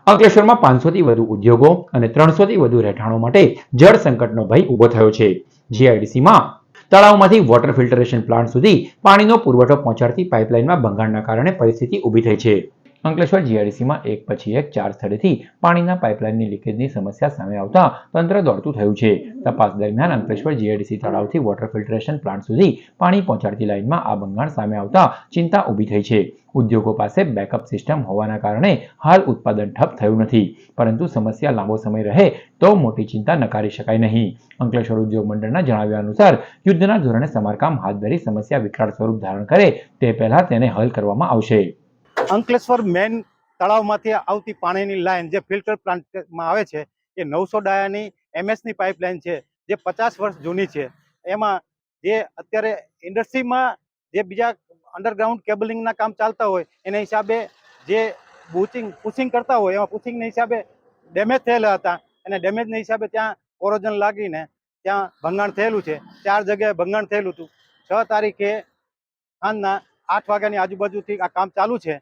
અંકલેશ્વરમાં 500થી વધુ ઉદ્યોગો અને 300થી વધુ રહેઠાણો માટે જળ સંકટનો ભય ઊભો થયો છે. જીઆઈડીસીમાં તળાવમાંથી વોટર ફિલ્ટરેશન પ્લાન્ટ સુધી પાણીનો પુરવઠો પહોંચાડતી પાઇપલાઇનમાં ભંગાણના કારણે પરિસ્થિતિ ઊભી થઈ છે. અંકલેશ્વર જીઆઈડીસીમાં એક પછી એક 4 સ્થળેથી પાણીના પાઇપલાઇનની લીકેજની સમસ્યા સામે આવતા તંત્ર દોડતું થયું છે. તપાસ દરમિયાન અંકલેશ્વર જીઆઈડીસી તળાવથી વોટર ફિલ્ટરેશન પ્લાન્ટ સુધી પાણી પહોંચાડતી લાઇનમાં આ ભંગાણ સામે આવતા ચિંતા ઊભી થઈ છે. ઉદ્યોગો પાસે બેકઅપ સિસ્ટમ હોવાના કારણે હાલ ઉત્પાદન ઠપ થયું નથી, પરંતુ સમસ્યા લાંબો સમય રહે તો મોટી ચિંતા નકારી શકાય નહીં. અંકલેશ્વર ઉદ્યોગ મંડળના જણાવ્યા અનુસાર યુદ્ધના ધોરણે સમારકામ હાથ ધરી સમસ્યા વિકરાળ સ્વરૂપ ધારણ કરે તે પહેલા તેને હલ કરવામાં આવશે. અંકલેશ્વર મેન તળાવમાંથી આવતી પાણીની લાઈન જે ફિલ્ટર પ્લાન્ટમાં આવે છે એ 900 ડાયાની એમએસની પાઇપલાઇન છે, જે 50 વર્ષ જૂની છે. એમાં જે અત્યારે ઇન્ડસ્ટ્રીમાં જે બીજા અંડરગ્રાઉન્ડ કેબલિંગના કામ ચાલતા હોય એના હિસાબે જે પુશિંગ કરતા હોય એમાં પુશિંગના હિસાબે ડેમેજ થયેલા હતા, અને ડેમેજના હિસાબે ત્યાં કોરોઝન લાગીને ત્યાં ભંગાણ થયેલું છે. 4 જગ્યાએ ભંગાણ થયેલું હતું. 6 તારીખે સાંજના 8 વાગ્યાની આજુબાજુથી આ કામ ચાલુ છે.